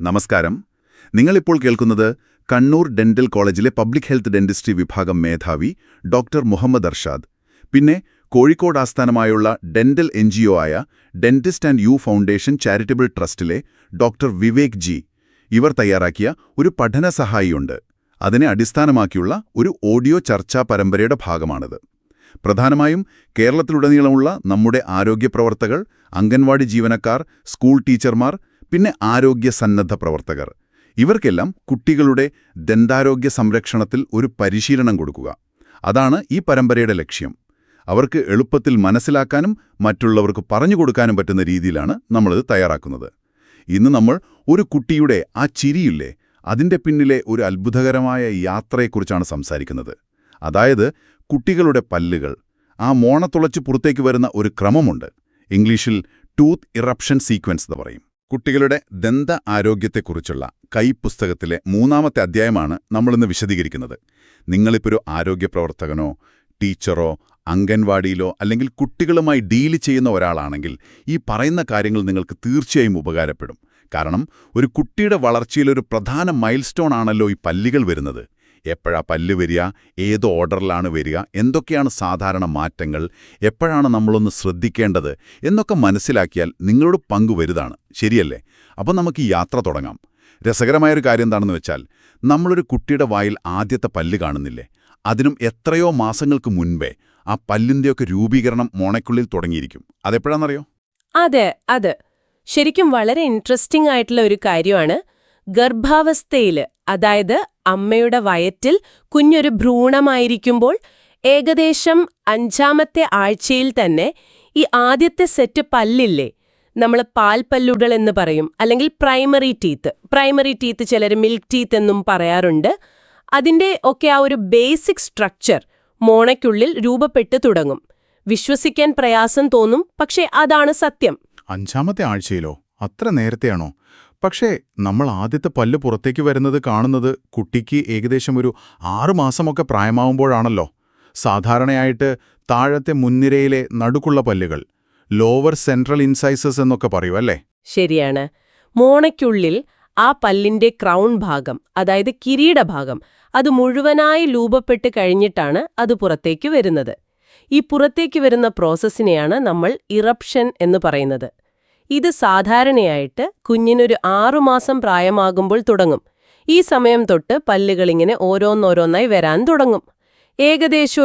നമസ്കാരം. നിങ്ങളിപ്പോൾ കേൾക്കുന്നത് കണ്ണൂർ ഡെന്റൽ കോളേജിലെ പബ്ലിക് ഹെൽത്ത് ഡെന്റിസ്ട്രി വിഭാഗം മേധാവി ഡോക്ടർ മുഹമ്മദ് അർഷാദ്, പിന്നെ കോഴിക്കോട് ആസ്ഥാനമായുള്ള ഡെന്റൽ NGO ആയ dentist and you foundation charitable ട്രസ്റ്റിലെ ഡോക്ടർ വിവേക് ജി. ഇവർ തയ്യാറാക്കിയ ഒരു പഠന സഹായിയുണ്ട്. അതിനെ അടിസ്ഥാനമാക്കിയുള്ള ഒരു ഓഡിയോ ചർച്ചാ പരമ്പരയുടെ ഭാഗമാണിത്. പ്രധാനമായും കേരളത്തിലുടനീളമുള്ള നമ്മുടെ ആരോഗ്യപ്രവർത്തകർ, അംഗൻവാടി ജീവനക്കാർ, സ്കൂൾ ടീച്ചർമാർ, പിന്നെ ആരോഗ്യ സന്നദ്ധ പ്രവർത്തകർ, ഇവർക്കെല്ലാം കുട്ടികളുടെ ദന്താരോഗ്യ സംരക്ഷണത്തിൽ ഒരു പരിശീലനം കൊടുക്കുക. അതാണ് ഈ പരമ്പരയുടെ ലക്ഷ്യം. അവർക്ക് എളുപ്പത്തിൽ മനസ്സിലാക്കാനും മറ്റുള്ളവർക്ക് പറഞ്ഞുകൊടുക്കാനും പറ്റുന്ന രീതിയിലാണ് നമ്മളിത് തയ്യാറാക്കുന്നത്. ഇന്ന് നമ്മൾ ഒരു കുട്ടിയുടെ ആ ചിരിയില്ലേ, അതിൻ്റെ പിന്നിലെ ഒരു അത്ഭുതകരമായ യാത്രയെക്കുറിച്ചാണ് സംസാരിക്കുന്നത്. അതായത് കുട്ടികളുടെ പല്ലുകൾ, ആ മോണത്തുളച്ച് പുറത്തേക്ക് വരുന്ന ഒരു ക്രമമുണ്ട്. ഇംഗ്ലീഷിൽ ടൂത്ത് ഇറപ്ഷൻ സീക്വൻസ് എന്ന് പറയും. കുട്ടികളുടെ ദന്ത ആരോഗ്യത്തെക്കുറിച്ചുള്ള കൈപ്പുസ്തകത്തിലെ 3-ാമത്തെ അധ്യായമാണ് നമ്മളിന്ന് വിശദീകരിക്കുന്നത്. നിങ്ങളിപ്പൊരു ആരോഗ്യപ്രവർത്തകനോ ടീച്ചറോ അംഗൻവാടിയിലോ അല്ലെങ്കിൽ കുട്ടികളുമായി ഡീൽ ചെയ്യുന്ന ഒരാളാണെങ്കിൽ ഈ പറയുന്ന കാര്യങ്ങൾ നിങ്ങൾക്ക് തീർച്ചയായും ഉപകാരപ്പെടും. കാരണം ഒരു കുട്ടിയുടെ വളർച്ചയിലൊരു പ്രധാന മൈൽസ്റ്റോൺ ആണല്ലോ ഈ പല്ലുകൾ വരുന്നത്. എപ്പോഴാ പല്ല് വരിക, ഏത് ഓർഡറിലാണ് വരിക, എന്തൊക്കെയാണ് സാധാരണ മാറ്റങ്ങൾ, എപ്പോഴാണ് നമ്മളൊന്ന് ശ്രദ്ധിക്കേണ്ടത് എന്നൊക്കെ മനസ്സിലാക്കിയാൽ നിങ്ങളോട് പങ്കു വലുതാണ്, ശരിയല്ലേ? അപ്പോൾ നമുക്ക് ഈ യാത്ര തുടങ്ങാം. രസകരമായൊരു കാര്യം എന്താണെന്ന് വെച്ചാൽ, നമ്മളൊരു കുട്ടിയുടെ വായിൽ ആദ്യത്തെ പല്ല് കാണുന്നില്ലേ, അതിനും എത്രയോ മാസങ്ങൾക്ക് മുൻപേ ആ പല്ലിൻ്റെയൊക്കെ രൂപീകരണം മോണയ്ക്കുള്ളിൽ തുടങ്ങിയിരിക്കും. അതെപ്പോഴാണെന്നറിയോ? അതെ, ശരിക്കും വളരെ ഇൻട്രസ്റ്റിംഗ് ആയിട്ടുള്ള ഒരു കാര്യമാണ്. ഗർഭാവസ്ഥയിൽ, അതായത് അമ്മയുടെ വയറ്റിൽ കുഞ്ഞൊരു ഭ്രൂണമായിരിക്കുമ്പോൾ ഏകദേശം 5-ാമത്തെ ആഴ്ചയിൽ തന്നെ ഈ ആദ്യത്തെ സെറ്റ് പല്ലില്ലേ, നമ്മൾ പാൽപ്പല്ലുകൾ എന്ന് പറയും, അല്ലെങ്കിൽ പ്രൈമറി ടീത്ത്, ചിലർ മിൽക്ക് ടീത്ത് എന്നും പറയാറുണ്ട്. അതിൻ്റെ ഒക്കെ ആ ഒരു ബേസിക് സ്ട്രക്ചർ മോണയ്ക്കുള്ളിൽ രൂപപ്പെട്ടു തുടങ്ങും. വിശ്വസിക്കാൻ പ്രയാസം തോന്നും, പക്ഷേ അതാണ് സത്യം. 5-ാമത്തെ ആഴ്ചയിലോ? അത്ര നേരത്തെയാണോ? പക്ഷേ നമ്മൾ ആദ്യത്തെ പല്ല് പുറത്തേക്ക് വരുന്നത് കാണുന്നത് കുട്ടിക്ക് ഏകദേശം ഒരു 6 മാസമൊക്കെ പ്രായമാവുമ്പോഴാണല്ലോ. സാധാരണയായിട്ട് താഴത്തെ മുൻനിരയിലെ നടുക്കുള്ള പല്ലുകൾ, ലോവർ സെൻട്രൽ ഇൻസൈസസ് എന്നൊക്കെ പറയൂ, അല്ലേ? ശരിയാണ്. മോണയ്ക്കുള്ളിൽ ആ പല്ലിന്റെ ക്രൗൺ ഭാഗം, അതായത് കിരീടഭാഗം, അത് മുഴുവനായി രൂപപ്പെട്ട് കഴിഞ്ഞിട്ടാണ് അത് പുറത്തേക്ക് വരുന്നത്. ഈ പുറത്തേക്ക് വരുന്ന പ്രോസസ്സിനെയാണ് നമ്മൾ ഇറപ്ഷൻ എന്ന് പറയുന്നത്. ഇത് സാധാരണയായിട്ട് കുഞ്ഞിനൊരു 6 മാസം പ്രായമാകുമ്പോൾ തുടങ്ങും. ഈ സമയം തൊട്ട് പല്ലുകളിങ്ങനെ ഓരോന്നോരോന്നായി വരാൻ തുടങ്ങും. ഏകദേശം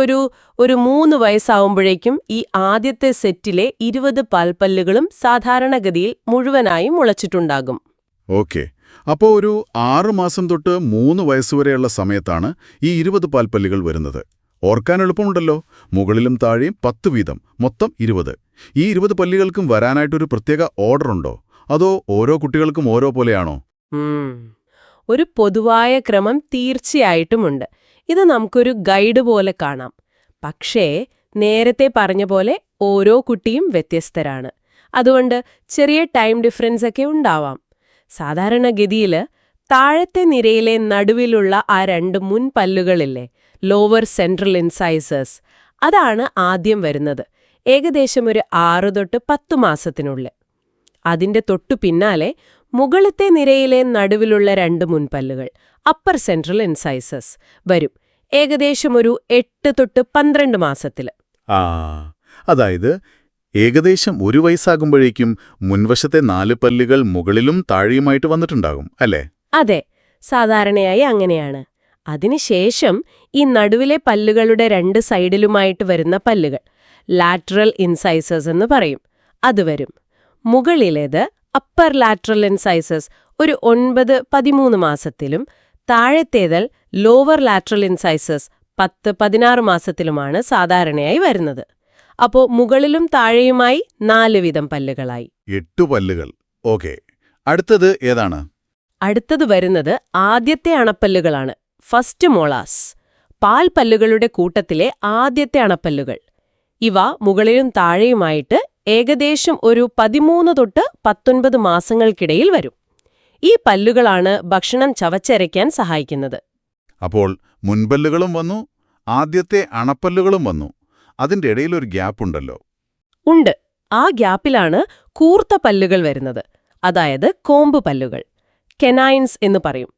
ഒരു 3 വയസ്സാവുമ്പോഴേക്കും ഈ ആദ്യത്തെ സെറ്റിലെ 20 പാൽപ്പല്ലുകളും സാധാരണഗതിയിൽ മുഴുവനായും മുളച്ചിട്ടുണ്ടാകും. ഓക്കെ, അപ്പോൾ ഒരു 6 മാസം തൊട്ട് 3 വയസ്സുവരെയുള്ള സമയത്താണ് ഈ 20 പാൽപ്പല്ലുകൾ വരുന്നത്. ഓർക്കാൻ എളുപ്പമുണ്ടല്ലോ. മുകളിലും താഴെയും 10 വീതം, മൊത്തം 20. ഈ 20 പല്ലുകൾക്കും വരാനായിട്ടൊരു പ്രത്യേക ഓർഡർ ഉണ്ടോ, അതോ ഓരോ കുട്ടികൾക്കും ഓരോ പോലെയാണോ? ഒരു പൊതുവായ ക്രമം തീർച്ചയായിട്ടുമുണ്ട്. ഇത് നമുക്കൊരു ഗൈഡ് പോലെ കാണാം. പക്ഷേ നേരത്തെ പറഞ്ഞ പോലെ ഓരോ കുട്ടിയും വ്യത്യസ്തരാണ്. അതുകൊണ്ട് ചെറിയ ടൈം ഡിഫറൻസ് ഒക്കെ ഉണ്ടാവാം. സാധാരണഗതിയിൽ താഴത്തെ നിരയിലെ നടുവിലുള്ള ആ 2 മുൻപല്ലുകളില്ലേ, ലോവർ സെൻട്രൽ ഇൻസൈസസ്, അതാണ് ആദ്യം വരുന്നത്, ഏകദേശം ഒരു 6 തൊട്ട് 10 മാസത്തിനുള്ളിൽ. അതിന്റെ തൊട്ടു പിന്നാലെ മുകളിലത്തെ നിരയിലെ നടുവിലുള്ള 2 മുൻപല്ലുകൾ, അപ്പർ സെൻട്രൽ ഇൻസൈസസ്, വരും, ഏകദേശം ഒരു 8 തൊട്ട് 12 മാസത്തിൽ. അതായത് ഏകദേശം 1 വയസ്സാകുമ്പോഴേക്കും മുൻവശത്തെ 4 പല്ലുകൾ മുകളിലും താഴെയുമായിട്ട് വന്നിട്ടുണ്ടാകും, അല്ലേ? അതെ, സാധാരണയായി അങ്ങനെയാണ്. അതിനുശേഷം ഈ നടുവിലെ പല്ലുകളുടെ 2 സൈഡിലുമായിട്ട് വരുന്ന പല്ലുകൾ, ലാറ്ററൽ ഇൻസൈസസ് എന്ന് പറയും, അത് വരും. മുകളിലേത് അപ്പർ ലാറ്ററൽ ഇൻസൈസസ് ഒരു 9-13 മാസത്തിലും, താഴത്തേതൽ ലോവർ ലാറ്ററൽ ഇൻസൈസസ് 10-16 മാസത്തിലുമാണ് സാധാരണയായി വരുന്നത്. അപ്പോൾ മുകളിലും താഴെയുമായി 4 വീതം പല്ലുകളായി 8 പല്ലുകൾ. ഓക്കെ, അടുത്തത് ഏതാണ്? അടുത്തത് വരുന്നത് ആദ്യത്തെ അണപ്പല്ലുകളാണ്, ഫസ്റ്റ് മോളാസ്, പാൽപ്പല്ലുകളുടെ കൂട്ടത്തിലെ ആദ്യത്തെ അണപ്പല്ലുകൾ. ഇവ മുകളിലും താഴെയുമായിട്ട് ഏകദേശം ഒരു 13 തൊട്ട് 19 മാസങ്ങൾക്കിടയിൽ വരും. ഈ പല്ലുകളാണ് ഭക്ഷണം ചവച്ചരയ്ക്കാൻ സഹായിക്കുന്നത്. അപ്പോൾ മുൻപല്ലുകളും വന്നു, ആദ്യത്തെ അണപ്പല്ലുകളും വന്നു. അതിൻ്റെ ഇടയിലൊരു ഗ്യാപ്പുണ്ടല്ലോ. ഉണ്ട്. ആ ഗ്യാപ്പിലാണ് കൂർത്ത പല്ലുകൾ വരുന്നത്, അതായത് കോമ്പ് പല്ലുകൾ. കെനൈൻസ് എന്ന് പറയും.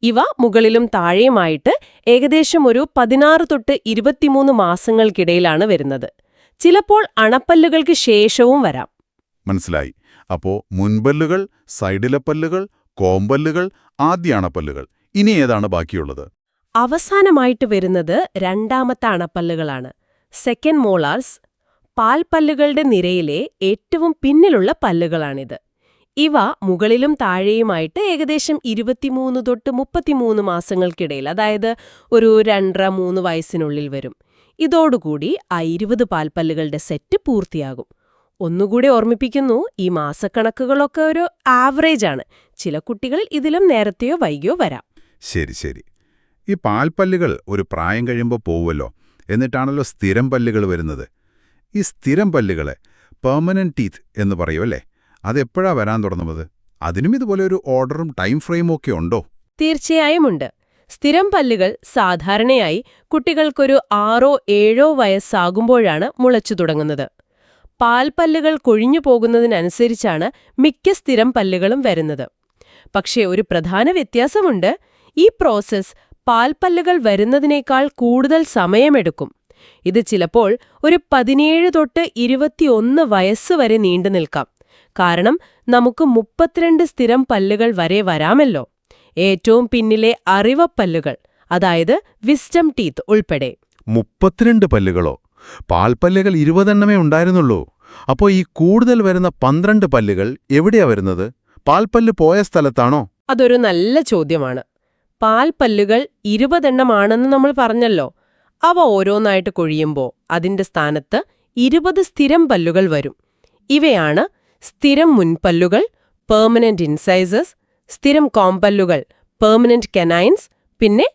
ഇവ മുകളിലും താഴെയുമായിട്ട് ഏകദേശം ഒരു 16 തൊട്ട് 23 മാസങ്ങൾക്കിടയിലാണ് വരുന്നത്. ചിലപ്പോൾ അണപ്പല്ലുകൾക്ക് ശേഷവും വരാം. മനസ്സിലായി. അപ്പോ മുൻപല്ലുകൾ, സൈഡിലെ പല്ലുകൾ, കോമ്പല്ലുകൾ, ആദ്യ അണപ്പല്ലുകൾ, ഇനി ഏതാണ് ബാക്കിയുള്ളത്? അവസാനമായിട്ട് വരുന്നത് രണ്ടാമത്തെ അണപ്പല്ലുകളാണ്, സെക്കൻഡ് മോളാർസ്. പാൽപ്പല്ലുകളുടെ നിരയിലെ ഏറ്റവും പിന്നിലുള്ള പല്ലുകളാണിത്. ഇവ മുകളിലും താഴെയുമായിട്ട് ഏകദേശം 23 തൊട്ട് 33 മാസങ്ങൾക്കിടയിൽ, അതായത് ഒരു 2.5-3 വയസ്സിനുള്ളിൽ വരും. ഇതോടുകൂടി ആ 20 പാൽപ്പല്ലുകളുടെ സെറ്റ് പൂർത്തിയാകും. ഒന്നുകൂടി ഓർമ്മിപ്പിക്കുന്നു, ഈ മാസക്കണക്കുകളൊക്കെ ഒരു ആവറേജ് ആണ്. ചില കുട്ടികൾ ഇതിലും നേരത്തെയോ വൈകിയോ വരാം. ശരി ശരി. ഈ പാൽപ്പല്ലുകൾ ഒരു പ്രായം കഴിയുമ്പോൾ പോവുമല്ലോ, എന്നിട്ടാണല്ലോ സ്ഥിരം പല്ലുകൾ വരുന്നത്. ഈ സ്ഥിരം പല്ലുകളെ പെർമനന്റ് ടീത്ത് എന്ന് പറയുമല്ലേ, അതെപ്പോഴാ വരാൻ തുടങ്ങുന്നത്? അതിനും ഇതുപോലെ ഒരു ഓർഡറും ടൈം ഫ്രെയിമും ഒക്കെ ഉണ്ടോ? തീർച്ചയായും ഉണ്ട്. സ്ഥിരം പല്ലുകൾ സാധാരണയായി കുട്ടികൾക്കൊരു 6-7 വയസ്സാകുമ്പോഴാണ് മുളച്ചു തുടങ്ങുന്നത്. പാൽപ്പല്ലുകൾ കൊഴിഞ്ഞു പോകുന്നതിനനുസരിച്ചാണ് മിക്ക സ്ഥിരം പല്ലുകളും വരുന്നത്. പക്ഷേ ഒരു പ്രധാന വ്യത്യാസമുണ്ട്. ഈ പ്രോസസ്സ് പാൽപ്പല്ലുകൾ വരുന്നതിനേക്കാൾ കൂടുതൽ സമയമെടുക്കും. ഇത് ചിലപ്പോൾ ഒരു 17 തൊട്ട് 21 വയസ്സ് വരെ നീണ്ടു നിൽക്കാം. കാരണം നമുക്ക് 32 സ്ഥിരം പല്ലുകൾ വരെ വരാമല്ലോ, ഏറ്റവും പിന്നിലെ അറിവപ്പല്ലുകൾ, അതായത് വിസ്ഡം ടീത്ത് ഉൾപ്പെടെ. 32 പല്ലുകളോ? പാൽപ്പല്ലുകൾ 20 എണ്ണമേ ഉണ്ടായിരുന്നുള്ളൂ. അപ്പോൾ ഈ കൂടുതൽ വരുന്ന 12 പല്ലുകൾ എവിടെയാ വരുന്നത്? പാൽപ്പല്ല് പോയ സ്ഥലത്താണോ? അതൊരു നല്ല ചോദ്യമാണ്. പാൽപ്പല്ലുകൾ 20 എണ്ണമാണെന്ന് നമ്മൾ പറഞ്ഞല്ലോ. അവ ഓരോന്നായിട്ട് കൊഴിയുമ്പോൾ അതിന്റെ സ്ഥാനത്ത് 20 സ്ഥിരം പല്ലുകൾ വരും. ഇവയാണ് സ്ഥിരം മുൻപല്ലുകൾ, പെർമനന്റ് ഇൻസൈസസ്, സ്ഥിരം കോമ്പല്ലുകൾ, പെർമനന്റ് കെനൈൻസ്, പിന്നെ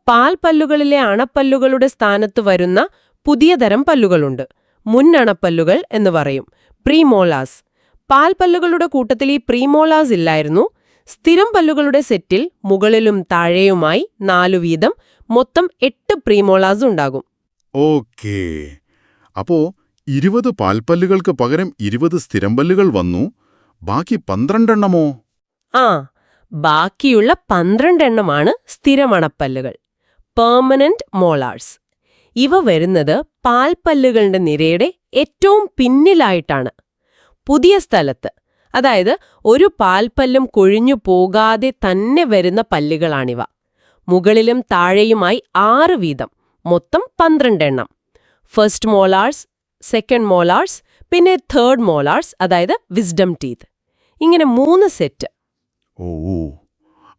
പാൽപ്പല്ലുകളിലെ അണപ്പല്ലുകളുടെ സ്ഥാനത്ത് വരുന്ന പുതിയ തരം പല്ലുകളുണ്ട്, മുന്നണപ്പല്ലുകൾ എന്ന് പറയും, പ്രീമോളാസ്. പാൽപ്പല്ലുകളുടെ കൂട്ടത്തിൽ ഈ പ്രീമോളാസ് ഇല്ലായിരുന്നു. സ്ഥിരം പല്ലുകളുടെ സെറ്റിൽ മുകളിലും താഴെയുമായി 4 വീതം മൊത്തം 8 പ്രീമോളാസ് ഉണ്ടാകും. ഓക്കേ. അപ്പോ 20 പാൽപ്പല്ലുകൾക്ക് പകരം 20 സ്ഥിരം പല്ലുകൾ വന്നു. ബാക്കി 12 എണ്ണമോ? ബാക്കിയുള്ള 12 എണ്ണമാണ് സ്ഥിരമണപ്പല്ലുകൾ, പെർമനന്റ് മോളാർസ്. ഇവ വരുന്നത് പാൽപ്പല്ലുകളുടെ നിരയുടെ ഏറ്റവും പിന്നിലായിട്ടാണ്, പുതിയ സ്ഥലത്ത്. അതായത് ഒരു പാൽപ്പല്ലും കൊഴിഞ്ഞു പോകാതെ തന്നെ വരുന്ന പല്ലുകളാണിവ. മുകളിലും താഴെയുമായി 6 വീതം, മൊത്തം 12 എണ്ണം. ഫസ്റ്റ് മോളാർസ്, സെക്കൻഡ് മോളാർസ്, പിന്നെ തേർഡ് മോളാർസ്, അതായത് വിസ്ഡം ടീത്ത്. ഇങ്ങനെ 3 സെറ്റ്. ഓ,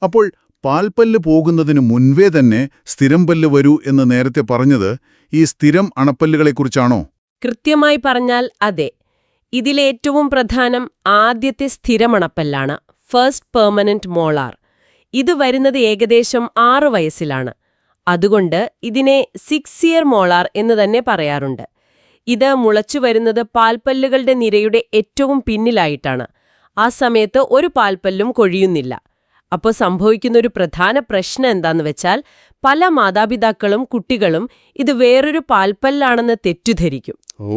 അപ്പോൾ പാൽപ്പല്ല് പോകുന്നതിനു മുൻപേ തന്നെ സ്ഥിരം പല്ല് വരൂ എന്ന് നേരത്തെ പറഞ്ഞത് ഈ സ്ഥിരം അണപ്പല്ലുകളെക്കുറിച്ചാണോ? കൃത്യമായി പറഞ്ഞാൽ അതെ. ഇതിലേറ്റവും പ്രധാനം ആദ്യത്തെ സ്ഥിരമണപ്പല്ലാണ്, ഫസ്റ്റ് പെർമനന്റ് മോളാർ. ഇത് വരുന്നത് ഏകദേശം 6 വയസ്സിലാണ്. അതുകൊണ്ട് ഇതിനെ 6 ഇയർ മോളാർ എന്ന് തന്നെ പറയാറുണ്ട്. ഇത് മുളച്ചു വരുന്നത് പാൽപ്പല്ലുകളുടെ നിരയുടെ ഏറ്റവും പിന്നിലായിട്ടാണ്. ആ സമയത്ത് ഒരു പാൽപ്പല്ലും കൊഴിയുന്നില്ല. അപ്പോൾ സംഭവിക്കുന്നൊരു പ്രധാന പ്രശ്നം എന്താന്ന് വെച്ചാൽ, പല മാതാപിതാക്കളും കുട്ടികളും ഇത് വേറൊരു പാൽപ്പല്ലാണെന്ന് തെറ്റിദ്ധരിക്കും. ഓ,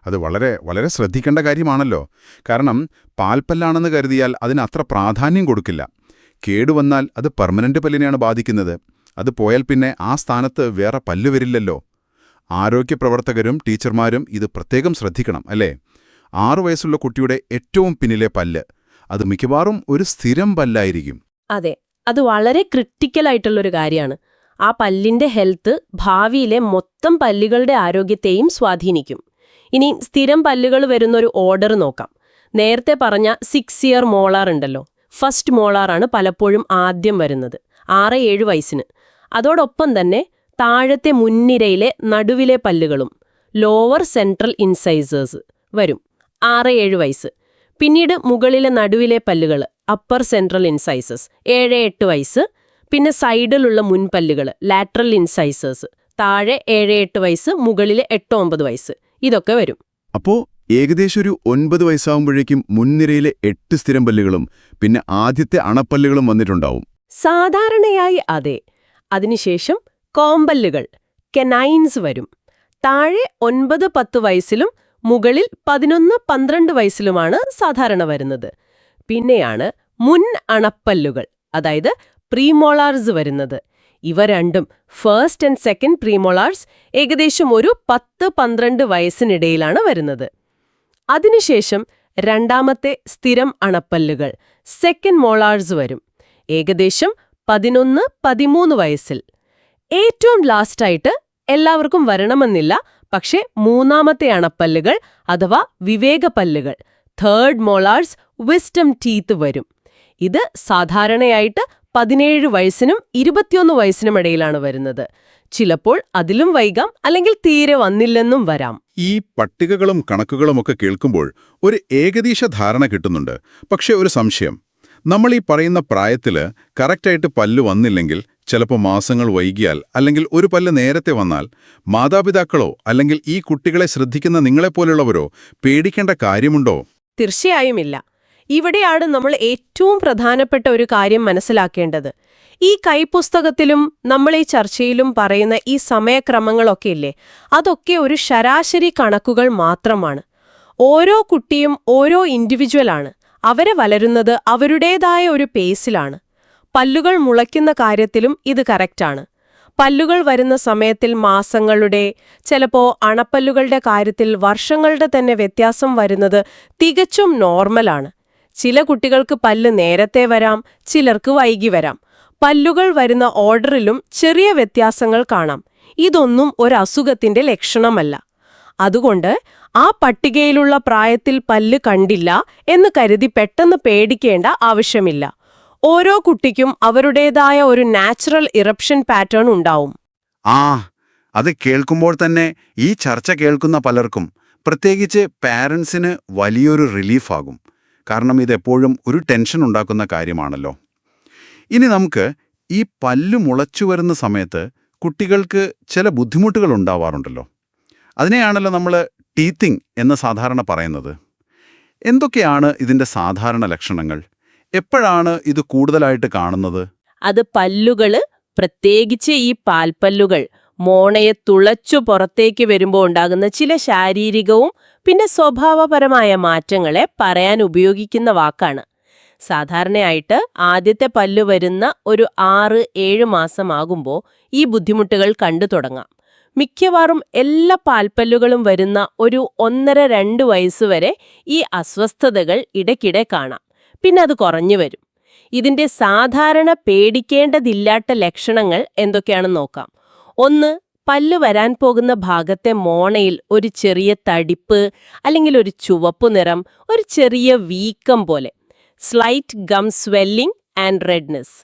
അത് വളരെ വളരെ ശ്രദ്ധിക്കേണ്ട കാര്യമാണല്ലോ. കാരണം പാൽപ്പല്ലാണെന്ന് കരുതിയാൽ അതിന് അത്ര പ്രാധാന്യം കൊടുക്കില്ല. കേടുവന്നാൽ അത് പെർമനന്റ് പല്ലിനെയാണ് ബാധിക്കുന്നത്. അത് പോയാൽ പിന്നെ ആ സ്ഥാനത്ത് വേറെ പല്ല് വരില്ലല്ലോ. ആരോഗ്യപ്രവർത്തകരും ടീച്ചർമാരും ഇത് പ്രത്യേകം ശ്രദ്ധിക്കണം, അല്ലേ? 6 വയസ്സുള്ള കുട്ടിയുടെ ഏറ്റവും പിന്നിലെ പല്ല്, അത് മിക്കവാറും ഒരു സ്ഥിരം പല്ലായിരിക്കും. അതെ, അത് വളരെ ക്രിട്ടിക്കലായിട്ടുള്ളൊരു കാര്യമാണ്. ആ പല്ലിന്റെ ഹെൽത്ത് ഭാവിയിലെ മൊത്തം പല്ലുകളുടെ ആരോഗ്യത്തെയും സ്വാധീനിക്കും. ഇനി സ്ഥിരം പല്ലുകൾ വരുന്നൊരു ഓർഡർ നോക്കാം. നേരത്തെ പറഞ്ഞ 6 ഇയർ മോളാർ ഉണ്ടല്ലോ, ഫസ്റ്റ് മോളാറാണ് പലപ്പോഴും ആദ്യം വരുന്നത്, 6-7 വയസ്സിന്. അതോടൊപ്പം തന്നെ താഴത്തെ മുൻനിരയിലെ നടുവിലെ പല്ലുകളും, ലോവർ സെൻട്രൽ ഇൻസൈസേഴ്സ് വരും, 6-7 വയസ്സ്. പിന്നീട് മുകളിലെ നടുവിലെ പല്ലുകൾ, അപ്പർ സെൻട്രൽ ഇൻസൈസസ്, 7-8 വയസ്സ്. പിന്നെ സൈഡിലുള്ള മുൻപല്ലുകൾ, ലാറ്ററൽ ഇൻസൈസേഴ്സ്, താഴെ 7-8 വയസ്സ്, മുകളിലെ 8-9 വയസ്സ്. ഇതൊക്കെ വരും. അപ്പോ ഏകദേശം ഒരു 9 വയസ്സാവുമ്പോഴേക്കും മുൻനിരയിലെ 8 സ്ഥിരം പല്ലുകളും പിന്നെ ആദ്യത്തെ അണപ്പല്ലുകളും വന്നിട്ടുണ്ടാവും. സാധാരണയായി അതെ. അതിനുശേഷം കോമ്പല്ലുകൾ, കെനൈൻസ് വരും. താഴെ 9-10 വയസ്സിലും മുകളിൽ 11-12 വയസ്സിലുമാണ് സാധാരണ വരുന്നത്. പിന്നെയാണ് മുൻ അണപ്പല്ലുകൾ, അതായത് പ്രീമോളാർസ് വരുന്നത്. ഇവ രണ്ടും ഫസ്റ്റ് ആൻഡ് സെക്കൻഡ് പ്രീമോളാർസ് ഏകദേശം ഒരു 10-12 വയസ്സിനിടയിലാണ് വരുന്നത്. അതിനുശേഷം രണ്ടാമത്തെ സ്ഥിരം അണപ്പല്ലുകൾ സെക്കൻഡ് മോളാർസ് വരും, ഏകദേശം 11-13 വയസ്സിൽ. ഏറ്റവും ലാസ്റ്റായിട്ട് എല്ലാവർക്കും വരണമെന്നില്ല, പക്ഷേ മൂന്നാമത്തെ അണപ്പല്ലുകൾ അഥവാ വിവേകപ്പല്ലുകൾ തേർഡ് മോളാർസ് വിസ്ഡം ടീത്ത് വരും. ഇത് സാധാരണയായിട്ട് 17 വയസ്സിനും 21 വയസ്സിനും ഇടയിലാണ് വരുന്നത്. ചിലപ്പോൾ അതിലും വൈകാം, അല്ലെങ്കിൽ തീരെ വന്നില്ലെന്നും വരാം. ഈ പട്ടികകളും കണക്കുകളുമൊക്കെ കേൾക്കുമ്പോൾ ഒരു ഏകദേശ ധാരണ കിട്ടുന്നുണ്ട്. പക്ഷേ ഒരു സംശയം, നമ്മൾ ഈ പറയുന്ന പ്രായത്തില് കറക്റ്റായിട്ട് പല്ല് വന്നില്ലെങ്കിൽ, ചിലപ്പോൾ മാസങ്ങൾ വൈകിയാൽ, അല്ലെങ്കിൽ ഒരു പല്ല് നേരത്തെ വന്നാൽ, മാതാപിതാക്കളോ അല്ലെങ്കിൽ ഈ കുട്ടികളെ ശ്രദ്ധിക്കുന്ന നിങ്ങളെപ്പോലുള്ളവരോ പേടിക്കേണ്ട കാര്യമുണ്ടോ? തീർച്ചയായുമില്ല. ഇവിടെയാണ് നമ്മൾ ഏറ്റവും പ്രധാനപ്പെട്ട ഒരു കാര്യം മനസ്സിലാക്കേണ്ടത്. ഈ കൈപ്പുസ്തകത്തിലും നമ്മൾ ഈ ചർച്ചയിലും പറയുന്ന ഈ സമയക്രമങ്ങളൊക്കെ ഇല്ലേ, അതൊക്കെ ഒരു ശരാശരി കണക്കുകൾ മാത്രമാണ്. ഓരോ കുട്ടിയും ഓരോ ഇൻഡിവിജ്വലാണ്. അവരെ വളരുന്നത് അവരുടേതായ ഒരു പേസിലാണ്. പല്ലുകൾ മുളയ്ക്കുന്ന കാര്യത്തിലും ഇത് കറക്റ്റാണ്. പല്ലുകൾ വരുന്ന സമയത്തിൽ മാസങ്ങളുടെ, ചിലപ്പോൾ അണപ്പല്ലുകളുടെ കാര്യത്തിൽ വർഷങ്ങളുടെ തന്നെ വ്യത്യാസം വരുന്നത് തികച്ചും നോർമലാണ്. ചില കുട്ടികൾക്ക് പല്ല് നേരത്തെ വരാം, ചിലർക്ക് വൈകി വരാം. പല്ലുകൾ വരുന്ന ഓർഡറിലും ചെറിയ വ്യത്യാസങ്ങൾ കാണാം. ഇതൊന്നും ഒരു അസുഖത്തിന്റെ ലക്ഷണമല്ല. അതുകൊണ്ട് ആ പട്ടികയിലുള്ള പ്രായത്തിൽ പല്ല് കണ്ടില്ല എന്ന് കരുതി പെട്ടെന്ന് പേടിക്കേണ്ട ആവശ്യമില്ല. ഓരോ കുട്ടിക്കും അവരുടേതായ ഒരു നാച്ചുറൽ ഇറപ്ഷൻ പാറ്റേൺ ഉണ്ടാവും. അത് കേൾക്കുമ്പോൾ തന്നെ ഈ ചർച്ച കേൾക്കുന്ന പലർക്കും, പ്രത്യേകിച്ച് പാരൻസിന് വലിയൊരു റിലീഫാകും. കാരണം ഇതെപ്പോഴും ഒരു ടെൻഷൻ ഉണ്ടാക്കുന്ന കാര്യമാണല്ലോ. ഇനി നമുക്ക് ഈ പല്ല് മുളച്ചു വരുന്ന സമയത്ത് കുട്ടികൾക്ക് ചില ബുദ്ധിമുട്ടുകൾ ഉണ്ടാവാറുണ്ടല്ലോ. അതിനെയാണല്ലോ നമ്മൾ ടീത്തിങ് എന്ന് സാധാരണ പറയുന്നത്. എന്തൊക്കെയാണ് ഇതിൻ്റെ സാധാരണ ലക്ഷണങ്ങൾ? എപ്പോഴാണ് ഇത് കൂടുതലായിട്ട് കാണുന്നത്? അത് പല്ലുകള്, പ്രത്യേകിച്ച് ഈ പാൽപ്പല്ലുകൾ മോണയെ തുളച്ചു പുറത്തേക്ക് വരുമ്പോൾ ഉണ്ടാകുന്ന ചില ശാരീരികവും പിന്നെ സ്വഭാവപരമായ മാറ്റങ്ങളെ പറയാൻ ഉപയോഗിക്കുന്ന വാക്കാണ്. സാധാരണയായിട്ട് ആദ്യത്തെ പല്ലു വരുന്ന ഒരു 6-7 മാസമാകുമ്പോൾ ഈ ബുദ്ധിമുട്ടുകൾ കണ്ടു തുടങ്ങാം. മിക്കവാറും എല്ലാ പാൽപ്പല്ലുകളും വരുന്ന ഒരു 1.5-2 വയസ്സുവരെ ഈ അസ്വസ്ഥതകൾ ഇടയ്ക്കിടെ കാണാം. പിന്നെ അത് കുറഞ്ഞു വരും. ഇതിന്റെ സാധാരണ പേടിക്കേണ്ടതില്ലാത്ത ലക്ഷണങ്ങൾ എന്തൊക്കെയാണെന്ന് നോക്കാം. 1. പല്ല് വരാൻ പോകുന്ന ഭാഗത്തെ മോണയിൽ ഒരു ചെറിയ തടിപ്പ്, അല്ലെങ്കിൽ ഒരു ചുവപ്പു നിറം, ഒരു ചെറിയ വീക്കം പോലെ, slight gum swelling and redness.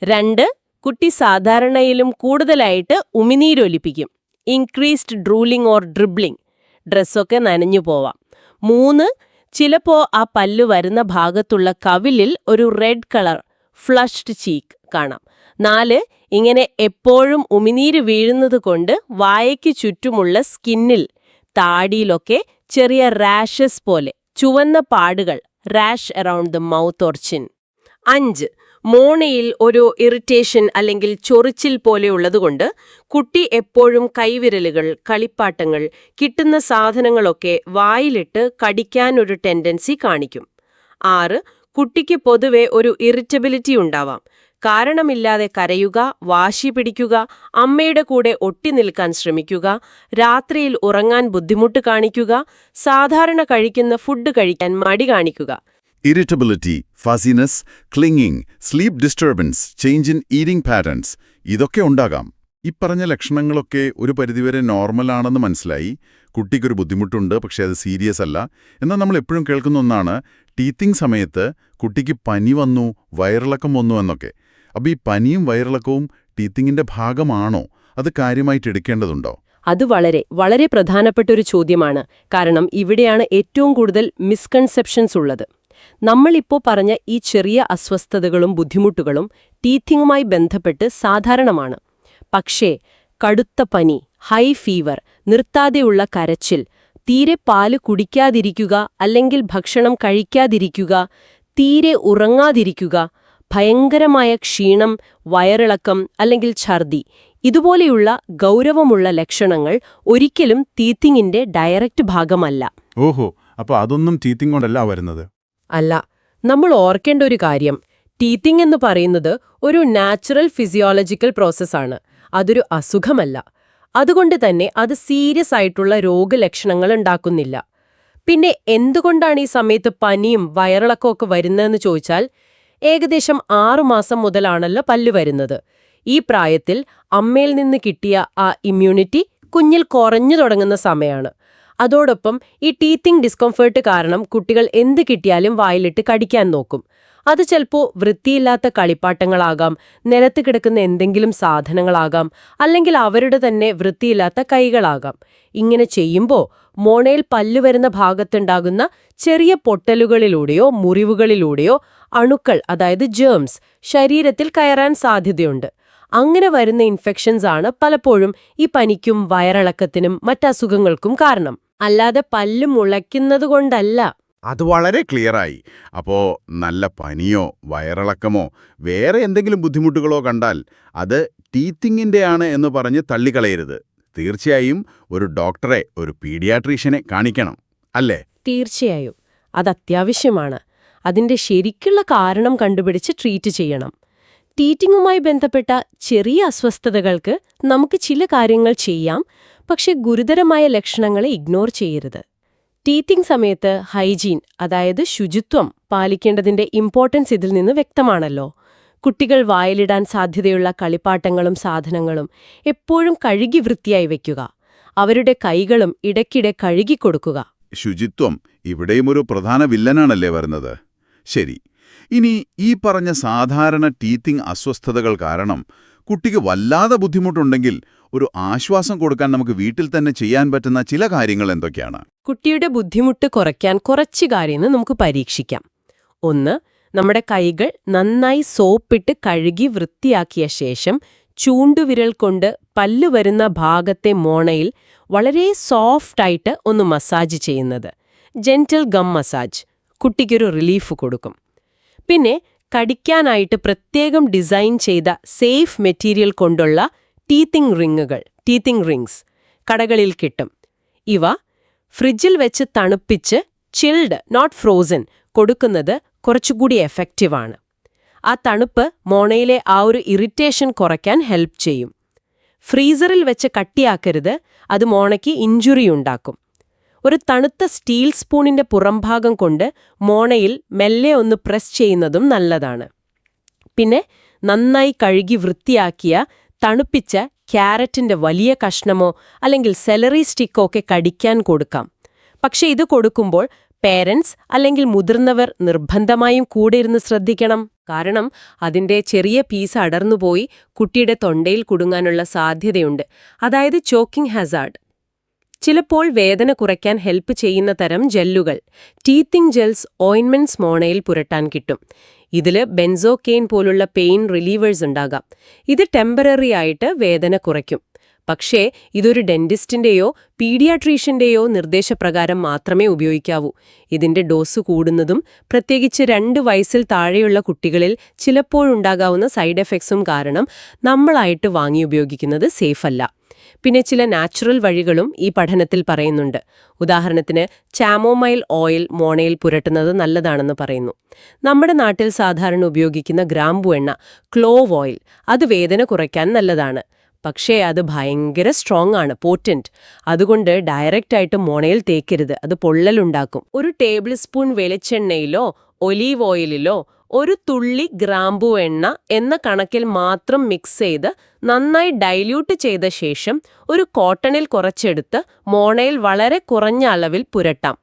2. കുട്ടി സാധാരണയിലും കൂടുതലായിട്ട് ഉമിനീരൊലിപ്പിക്കും, ഇൻക്രീസ്ഡ് ഡ്രൂലിംഗ് ഓർ ഡ്രിബ്ലിംഗ്, ഡ്രസ്സൊക്കെ നനഞ്ഞു പോവാം. 3. ചിലപ്പോൾ ആ പല്ല് വരുന്ന ഭാഗത്തുള്ള കവിളിൽ ഒരു റെഡ് കളർ ഫ്ലഷ്ഡ് ചീക്ക് കാണാം. 4. ഇങ്ങനെ എപ്പോഴും ഉമിനീര് വീഴുന്നത് കൊണ്ട് വായയ്ക്ക് ചുറ്റുമുള്ള സ്കിന്നിൽ, താടിയിലൊക്കെ ചെറിയ റാഷസ് പോലെ ചുവന്ന പാടുകൾ, rash around the mouth or chin. 5. മോണയിൽ ഒരു ഇറിറ്റേഷൻ അല്ലെങ്കിൽ ചൊറിച്ചിൽ പോലെയുള്ളതുകൊണ്ട് കുട്ടി എപ്പോഴും കൈവിരലുകൾ, കളിപ്പാട്ടങ്ങൾ, കിട്ടുന്ന സാധനങ്ങളൊക്കെ വായിലിട്ട് കടിക്കാനൊരു ടെൻഡൻസി കാണിക്കും. 6. കുട്ടിക്ക് പൊതുവെ ഒരു ഇറിറ്റബിലിറ്റി ഉണ്ടാവാം. കാരണമില്ലാതെ കരയുക, വാശി പിടിക്കുക, അമ്മയുടെ കൂടെ ഒട്ടി നിൽക്കാൻ ശ്രമിക്കുക, രാത്രിയിൽ ഉറങ്ങാൻ ബുദ്ധിമുട്ട് കാണിക്കുക, സാധാരണ കഴിക്കുന്ന ഫുഡ് കഴിക്കാൻ മടി കാണിക്കുക. Irritability, fussiness, clinging, sleep disturbance, change in eating patterns, ഇതൊക്കെ ഉണ്ടാകാം. ഈ പറഞ്ഞ ലക്ഷണങ്ങളൊക്കെ ഒരു പരിധിവരെ നോർമലാണെന്ന് മനസ്സിലായി. കുട്ടിക്കൊരു ബുദ്ധിമുട്ടുണ്ട്, പക്ഷേ അത് സീരിയസ് അല്ല. എന്നാൽ നമ്മൾ എപ്പോഴും കേൾക്കുന്ന ഒന്നാണ് ടീത്തിങ് സമയത്ത് കുട്ടിക്ക് പനി വന്നു, വയറിളക്കം വന്നു എന്നൊക്കെ. അപ്പോൾ ഈ പനിയും വയറിളക്കവും ടീത്തിങ്ങിന്റെ ഭാഗമാണോ? അത് കാര്യമായിട്ട് എടുക്കേണ്ടതുണ്ടോ? അത് വളരെ വളരെ പ്രധാനപ്പെട്ട ഒരു ചോദ്യമാണ്. കാരണം ഇവിടെയാണ് ഏറ്റവും കൂടുതൽ മിസ്കൺസെപ്ഷൻസ് ഉള്ളത്. നമ്മളിപ്പോൾ പറഞ്ഞ ഈ ചെറിയ അസ്വസ്ഥതകളും ബുദ്ധിമുട്ടുകളും ടീത്തിങ്ങുമായി ബന്ധപ്പെട്ട് സാധാരണമാണ്. പക്ഷേ കടുത്ത പനി, ഹൈ ഫീവർ, നിർത്താതെയുള്ള കരച്ചിൽ, തീരെ പാല് കുടിക്കാതിരിക്കുക അല്ലെങ്കിൽ ഭക്ഷണം കഴിക്കാതിരിക്കുക, തീരെ ഉറങ്ങാതിരിക്കുക, ഭയങ്കരമായ ക്ഷീണം, വയറിളക്കം അല്ലെങ്കിൽ ഛർദി, ഇതുപോലെയുള്ള ഗൗരവമുള്ള ലക്ഷണങ്ങൾ ഒരിക്കലും ടീത്തിങ്ങിന്റെ ഡയറക്റ്റ് ഭാഗമല്ല. ഓഹോ, അപ്പോൾ അതൊന്നും ടീത്തിങ് കൊണ്ടല്ല വരുന്നത്? അല്ല. നമ്മൾ ഓർക്കേണ്ട ഒരു കാര്യം, ടീത്തിങ് എന്ന് പറയുന്നത് ഒരു നാച്ചുറൽ ഫിസിയോളജിക്കൽ പ്രോസസ്സാണ്. അതൊരു അസുഖമല്ല. അതുകൊണ്ട് തന്നെ അത് സീരിയസ് ആയിട്ടുള്ള രോഗലക്ഷണങ്ങൾ ഉണ്ടാക്കുന്നില്ല. പിന്നെ എന്തുകൊണ്ടാണ് ഈ സമയത്ത് പനിയും വയറിളക്കമൊക്കെ വരുന്നതെന്ന് ചോദിച്ചാൽ, ഏകദേശം 6 മാസം മുതലാണല്ലോ പല്ല് വരുന്നത്. ഈ പ്രായത്തിൽ അമ്മയിൽ നിന്ന് കിട്ടിയ ആ ഇമ്മ്യൂണിറ്റി കുഞ്ഞിൽ കുറഞ്ഞു തുടങ്ങുന്ന സമയമാണ്. അതോടൊപ്പം ഈ ടീത്തിങ് ഡിസ്കംഫേർട്ട് കാരണം കുട്ടികൾ എന്ത് കിട്ടിയാലും വായിലിട്ട് കടിക്കാൻ നോക്കും. അത് ചിലപ്പോൾ വൃത്തിയില്ലാത്ത കളിപ്പാട്ടങ്ങളാകാം, നിലത്ത് കിടക്കുന്ന എന്തെങ്കിലും സാധനങ്ങളാകാം, അല്ലെങ്കിൽ അവരുടെ തന്നെ വൃത്തിയില്ലാത്ത കൈകളാകാം. ഇങ്ങനെ ചെയ്യുമ്പോൾ മോണയിൽ പല്ല് വരുന്ന ഭാഗത്തുണ്ടാകുന്ന ചെറിയ പൊട്ടലുകളിലൂടെയോ മുറിവുകളിലൂടെയോ അണുക്കൾ, അതായത് ജേംസ്, ശരീരത്തിൽ കയറാൻ സാധ്യതയുണ്ട്. അങ്ങനെ വരുന്ന ഇൻഫെക്ഷൻസ് ആണ് പലപ്പോഴും ഈ പനിക്കും വയറിളക്കത്തിനും മറ്റസുഖങ്ങൾക്കും കാരണം. അല്ലാതെ പല്ല് മുളയ്ക്കുന്നതുകൊണ്ടല്ല. അത് വളരെ ക്ലിയറായി. അപ്പോ നല്ല പനിയോ വയറിളക്കമോ വേറെ എന്തെങ്കിലും ബുദ്ധിമുട്ടുകളോ കണ്ടാൽ അത് ടീത്തിങ്ങിൻ്റെയാണ് എന്ന് പറഞ്ഞ് തള്ളിക്കളയരുത്. തീർച്ചയായും ഒരു ഡോക്ടറെ, ഒരു പീഡിയാട്രീഷ്യനെ കാണിക്കണം, അല്ലേ? തീർച്ചയായും അത് അത്യാവശ്യമാണ്. അതിന്റെ ശരിക്കുള്ള കാരണം കണ്ടുപിടിച്ച് ട്രീറ്റ് ചെയ്യണം. ടീത്തിങ്ങുമായി ബന്ധപ്പെട്ട ചെറിയ അസ്വസ്ഥതകൾക്ക് നമുക്ക് ചില കാര്യങ്ങൾ ചെയ്യാം, പക്ഷെ ഗുരുതരമായ ലക്ഷണങ്ങളെ ഇഗ്നോർ ചെയ്യരുത്. ടീത്തിങ് സമയത്ത് ഹൈജീൻ, അതായത് ശുചിത്വം പാലിക്കേണ്ടതിന്റെ ഇമ്പോർട്ടൻസ് ഇതിൽ നിന്ന് വ്യക്തമാണല്ലോ. കുട്ടികൾ വായിലിടാൻ സാധ്യതയുള്ള കളിപ്പാട്ടങ്ങളും സാധനങ്ങളും എപ്പോഴും കഴുകി വൃത്തിയായി വയ്ക്കുക. അവരുടെ കൈകളും ഇടയ്ക്കിടെ കഴുകിക്കൊടുക്കുക. ശുചിത്വം ഇവിടെയും ഒരു പ്രധാന വില്ലനാണല്ലേ വരുന്നത്. ശരി, ഇനി ഈ പറഞ്ഞ സാധാരണ ടീത്തിങ് അസ്വസ്ഥതകൾ കാരണം കുട്ടിക്ക് വല്ലാതെ ബുദ്ധിമുട്ടുണ്ടെങ്കിൽ ഒരു ആശ്വാസം കൊടുക്കാൻ നമുക്ക് വീട്ടിൽ തന്നെ ചെയ്യാൻ പറ്റുന്ന ചില കാര്യങ്ങൾ എന്തൊക്കെയാണ്? കുട്ടിയുടെ ബുദ്ധിമുട്ട് കുറയ്ക്കാൻ കുറച്ച് കാര്യങ്ങൾ നമുക്ക് പരീക്ഷിക്കാം. ഒന്ന്, നമ്മുടെ കൈകൾ നന്നായി സോപ്പിട്ട് കഴുകി വൃത്തിയാക്കിയ ശേഷം ചൂണ്ടുവിരൽ കൊണ്ട് പല്ല് വരുന്ന ഭാഗത്തെ മോണയിൽ വളരെ സോഫ്റ്റായിട്ട് ഒന്ന് മസാജ് ചെയ്യുന്നത്. ജെന്റിൽ ഗം മസാജ് കുട്ടിക്കൊരു റിലീഫ് കൊടുക്കും. പിന്നെ കടിക്കാനായിട്ട് പ്രത്യേകം ഡിസൈൻ ചെയ്ത സേഫ് മെറ്റീരിയൽ കൊണ്ടുള്ള ടീത്തിങ് റിങ്സ് കടകളിൽ കിട്ടും. ഇവ ഫ്രിഡ്ജിൽ വെച്ച് തണുപ്പിച്ച് ചിൽഡ്, നോട്ട് ഫ്രോസൺ, കൊടുക്കുന്നത് കുറച്ചുകൂടി എഫക്റ്റീവാണ്. ആ തണുപ്പ് മോണയിലെ ആ ഒരു ഇറിറ്റേഷൻ കുറയ്ക്കാൻ ഹെൽപ്പ് ചെയ്യും. ഫ്രീസറിൽ വെച്ച് കട്ടിയാക്കരുത്, അത് മോണയ്ക്ക് ഇഞ്ചുറി ഉണ്ടാക്കും. ഒരു തണുത്ത സ്റ്റീൽ സ്പൂണിന്റെ പുറംഭാഗം കൊണ്ട് മോണയിൽ മെല്ലെ ഒന്ന് പ്രസ് ചെയ്യുന്നതും നല്ലതാണ്. പിന്നെ നന്നായി കഴുകി വൃത്തിയാക്കിയ തണുപ്പിച്ച ക്യാരറ്റിന്റെ വലിയ കഷ്ണമോ അല്ലെങ്കിൽ സെലറി സ്റ്റിക്കോ ഒക്കെ കടിക്കാൻ കൊടുക്കാം. പക്ഷെ ഇത് കൊടുക്കുമ്പോൾ പേരൻസ് അല്ലെങ്കിൽ മുതിർന്നവർ നിർബന്ധമായും കൂടെ ഇരുന്ന് ശ്രദ്ധിക്കണം. കാരണം അതിന്റെ ചെറിയ പീസ് അടർന്നുപോയി കുട്ടിയുടെ തൊണ്ടയിൽ കുടുങ്ങാനുള്ള സാധ്യതയുണ്ട്, അതായത് ചോക്കിംഗ് ഹാസാർഡ്. ചിലപ്പോൾ വേദന കുറയ്ക്കാൻ ഹെൽപ്പ് ചെയ്യുന്ന തരം ജെല്ലുകൾ, ടീത്തിങ് ജെൽസ്, ഓയിൻമെന്റ്സ് മോണയിൽ പുരട്ടാൻ കിട്ടും. ഇതില് ബെൻസോക്കെയിൻ പോലുള്ള പെയിൻ റിലീവേഴ്സ് ഉണ്ടാകാം. ഇത് ടെമ്പററി ആയിട്ട് വേദന കുറയ്ക്കും. പക്ഷേ ഇതൊരു ഡെന്റിസ്റ്റിന്റെയോ പീഡിയാട്രീഷ്യന്റെയോ നിർദ്ദേശപ്രകാരം മാത്രമേ ഉപയോഗിക്കാവൂ. ഇതിന്റെ ഡോസ് കൂടുന്നതും പ്രത്യേകിച്ച് 2 വയസ്സിൽ താഴെയുള്ള കുട്ടികളിൽ ചിലപ്പോഴുണ്ടാകാവുന്ന സൈഡ് എഫക്ട്സും കാരണം നമ്മളായിട്ട് വാങ്ങി ഉപയോഗിക്കുന്നത് സേഫല്ല. പിന്നെ ചില നാച്ചുറൽ വഴികളും ഈ പഠനത്തിൽ പറയുന്നുണ്ട്. ഉദാഹരണത്തിന് ചാമോമൈൽ ഓയിൽ മോണയിൽ പുരട്ടുന്നത് നല്ലതാണെന്ന് പറയുന്നു. നമ്മുടെ നാട്ടിൽ സാധാരണ ഉപയോഗിക്കുന്ന ഗ്രാമ്പു എണ്ണ, ക്ലോവ് ഓയിൽ, അത് വേദന കുറയ്ക്കാൻ നല്ലതാണ്. പക്ഷേ അത് ഭയങ്കര സ്ട്രോങ് ആണ്, പോറ്റന്റ്. അതുകൊണ്ട് ഡയറക്റ്റായിട്ട് മോണയിൽ തേക്കരുത്, അത് പൊള്ളലുണ്ടാക്കും. ഒരു ടേബിൾ സ്പൂൺ വെളിച്ചെണ്ണയിലോ ഒലീവ് ഓയിലിലോ ഒരു തുള്ളി ഗ്രാമ്പു എണ്ണ എന്ന കണക്കിൽ മാത്രം മിക്സ് ചെയ്ത് നന്നായി ഡൈല്യൂട്ട് ചെയ്ത ശേഷം ഒരു കോട്ടണിൽ കുറച്ചെടുത്ത് മോണയിൽ വളരെ കുറഞ്ഞ അളവിൽ പുരട്ടാം.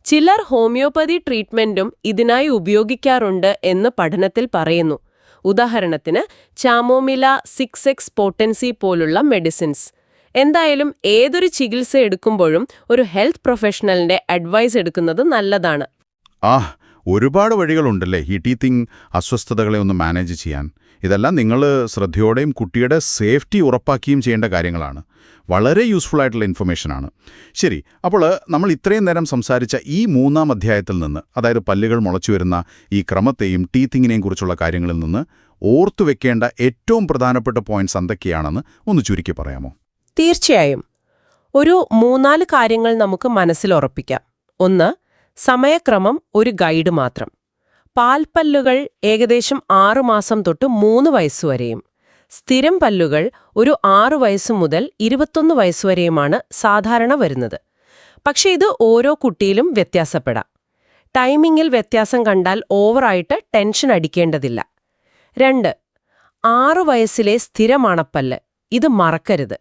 ചിലർ ഹോമിയോപ്പതി ട്രീറ്റ്മെന്റും ഇതിനായി ഉപയോഗിക്കാറുണ്ട് എന്ന് പഠനത്തിൽ പറയുന്നു. ഉദാഹരണത്തിന് ചാമോമില 6X പോട്ടൻസി പോലുള്ള മെഡിസിൻസ്. എന്തായാലും ഏതൊരു ചികിത്സ എടുക്കുമ്പോഴും ഒരു ഹെൽത്ത് പ്രൊഫഷണലിന്റെ അഡ്വൈസ് എടുക്കുന്നത് നല്ലതാണ്. ഒരുപാട് വഴികളുണ്ടല്ലേ ഈ ടീത്തിങ് അസ്വസ്ഥതകളെ ഒന്ന് മാനേജ് ചെയ്യാൻ. ഇതെല്ലാം നിങ്ങൾ ശ്രദ്ധയോടെയും കുട്ടിയുടെ സേഫ്റ്റി ഉറപ്പാക്കിയും ചെയ്യേണ്ട കാര്യങ്ങളാണ്. വളരെ യൂസ്ഫുൾ ആയിട്ടുള്ള ഇൻഫർമേഷനാണ്. ശരി, അപ്പോൾ നമ്മൾ ഇത്രയും നേരം സംസാരിച്ച ഈ 3-ാം അധ്യായത്തിൽ നിന്ന്, അതായത് പല്ലുകൾ മുളച്ചു വരുന്ന ഈ ക്രമത്തെയും ടീത്തിങ്ങിനെയും കുറിച്ചുള്ള കാര്യങ്ങളിൽ നിന്ന് ഓർത്തുവെക്കേണ്ട ഏറ്റവും പ്രധാനപ്പെട്ട പോയിന്റ്സ് എന്തൊക്കെയാണെന്ന് ഒന്ന് ചുരുക്കി പറയാമോ? തീർച്ചയായും. ഒരു 3-4 കാര്യങ്ങൾ നമുക്ക് മനസ്സിൽ ഉറപ്പിക്കാം. ഒന്ന്, സമയക്രമം ഒരു ഗൈഡ് മാത്രം. പാൽപ്പല്ലുകൾ ഏകദേശം 6 മാസം തൊട്ട് 3 വയസ്സുവരെയും, സ്ഥിരം പല്ലുകൾ ഒരു 6 വയസ്സ് മുതൽ 21 വയസ്സുവരെയുമാണ് സാധാരണ വരുന്നത്. പക്ഷേ ഇത് ഓരോ കുട്ടിയിലും വ്യത്യാസപ്പെടാം. ടൈമിങ്ങിൽ വ്യത്യാസം കണ്ടാൽ ഓവറായിട്ട് ടെൻഷൻ അടിക്കേണ്ടതില്ല. 2. 6 വയസ്സിലെ സ്ഥിരമണപ്പല്ല്. ഇത് മറക്കരുത്.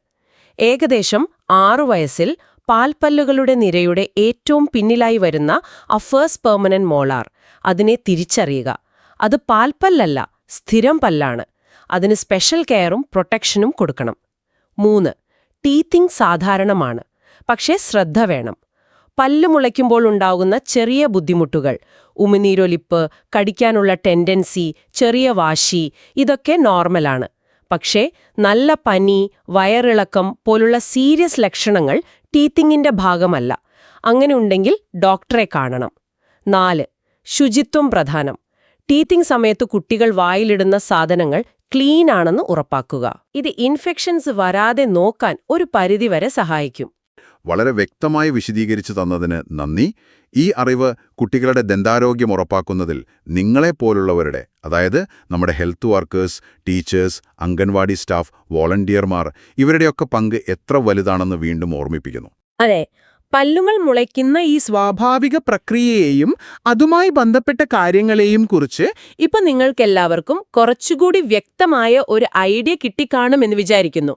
ഏകദേശം 6 വയസ്സിൽ പാൽപ്പല്ലുകളുടെ നിരയുടെ ഏറ്റവും പിന്നിലായി വരുന്ന ഫസ്റ്റ് പെർമനന്റ് മോളാർ, അതിനെ തിരിച്ചറിയുക. അത് പാൽപ്പല്ലല്ല, സ്ഥിരം പല്ലാണ്. അതിന് സ്പെഷ്യൽ കെയറും പ്രൊട്ടക്ഷനും കൊടുക്കണം. 3. ടീത്തിങ് സാധാരണമാണ്, പക്ഷേ ശ്രദ്ധ വേണം. പല്ല് മുളയ്ക്കുമ്പോൾ ഉണ്ടാകുന്ന ചെറിയ ബുദ്ധിമുട്ടുകൾ, ഉമിനീരൊലിപ്പ്, കടിക്കാനുള്ള ടെൻഡൻസി, ചെറിയ വാശി, ഇതൊക്കെ നോർമലാണ്. പക്ഷേ നല്ല പനി, വയറിളക്കം പോലുള്ള സീരിയസ് ലക്ഷണങ്ങൾ ടീത്തിങ്ങിന്റെ ഭാഗമല്ല. അങ്ങനെ ഉണ്ടെങ്കിൽ ഡോക്ടറെ കാണണം. 4. ശുചിത്വം പ്രധാനം. ടീത്തിങ് സമയത്ത് കുട്ടികൾ വായിലിടുന്ന സാധനങ്ങൾ ക്ലീൻ ആണെന്ന് ഉറപ്പാക്കുക. ഇത് ഇൻഫെക്ഷൻസ് വരാതെ നോക്കാൻ ഒരു പരിധിവരെ സഹായിക്കും. വളരെ വ്യക്തമായി വിശദീകരിച്ചു തന്നതിന് നന്ദി. ഈ അറിവ് കുട്ടികളുടെ ദന്താരോഗ്യം ഉറപ്പാക്കുന്നതിൽ നിങ്ങളെപ്പോലുള്ളവരുടെ, അതായത് നമ്മുടെ health workers, teachers, anganwadi staff, വോളണ്ടിയർമാർ, ഇവരുടെയൊക്കെ പങ്ക് എത്ര വലുതാണെന്ന് വീണ്ടും ഓർമ്മിപ്പിക്കുന്നു. അതെ, പല്ലുകൾ മുളയ്ക്കുന്ന ഈ സ്വാഭാവിക പ്രക്രിയയെയും അതുമായി ബന്ധപ്പെട്ട കാര്യങ്ങളെയും കുറിച്ച് ഇപ്പൊ നിങ്ങൾക്കെല്ലാവർക്കും കുറച്ചുകൂടി വ്യക്തമായ ഒരു ഐഡിയ കിട്ടിക്കാണുമെന്ന് വിചാരിക്കുന്നു.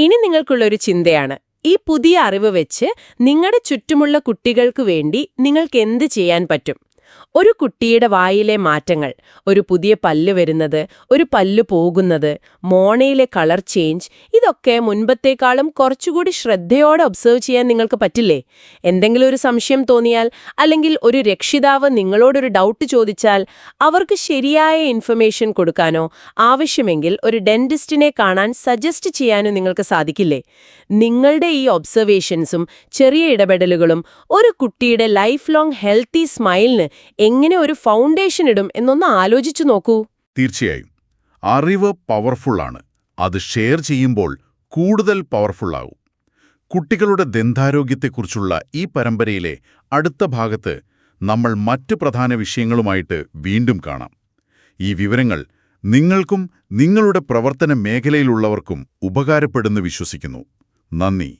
ഇനി നിങ്ങൾക്കുള്ളൊരു ചിന്തയാണ്, ഈ പുതിയ അറിവ് വെച്ച് നിങ്ങളുടെ ചുറ്റുമുള്ള കുട്ടികൾക്ക് വേണ്ടി നിങ്ങൾക്ക് എന്ത് ചെയ്യാൻ പറ്റും? ഒരു കുട്ടിയുടെ വായിലെ മാറ്റങ്ങൾ, ഒരു പുതിയ പല്ല് വരുന്നത്, ഒരു പല്ല് പോകുന്നത്, മോണയിലെ കളർ ചേഞ്ച്, ഇതൊക്കെ മുൻപത്തേക്കാളും കുറച്ചുകൂടി ശ്രദ്ധയോടെ ഒബ്സർവ് ചെയ്യാൻ നിങ്ങൾക്ക് പറ്റില്ലേ? എന്തെങ്കിലും ഒരു സംശയം തോന്നിയാൽ, അല്ലെങ്കിൽ ഒരു രക്ഷിതാവ് നിങ്ങളോടൊരു ഡൗട്ട് ചോദിച്ചാൽ, അവർക്ക് ശരിയായ ഇൻഫർമേഷൻ കൊടുക്കാനോ ആവശ്യമെങ്കിൽ ഒരു ഡെന്റിസ്റ്റിനെ കാണാൻ സജസ്റ്റ് ചെയ്യാനോ നിങ്ങൾക്ക് സാധിക്കില്ലേ? നിങ്ങളുടെ ഈ ഒബ്സർവേഷൻസും ചെറിയ ഇടപെടലുകളും ഒരു കുട്ടിയുടെ ലൈഫ് ലോങ് ഹെൽത്തി സ്മൈലിന് എങ്ങനെ ഒരു ഫൗണ്ടേഷൻ ഇടും എന്നൊന്ന് ആലോചിച്ചു നോക്കൂ. തീർച്ചയായും അറിവ് പവർഫുള്ളാണ്. അത് ഷെയർ ചെയ്യുമ്പോൾ കൂടുതൽ പവർഫുള്ളാവും. കുട്ടികളുടെ ദന്താരോഗ്യത്തെക്കുറിച്ചുള്ള ഈ പരമ്പരയിലെ അടുത്ത ഭാഗത്ത് നമ്മൾ മറ്റ് പ്രധാന വിഷയങ്ങളുമായിട്ട് വീണ്ടും കാണാം. ഈ വിവരങ്ങൾ നിങ്ങൾക്കും നിങ്ങളുടെ പ്രവർത്തന മേഖലയിലുള്ളവർക്കും ഉപകാരപ്പെടുന്നു വിശ്വസിക്കുന്നു. നന്ദി.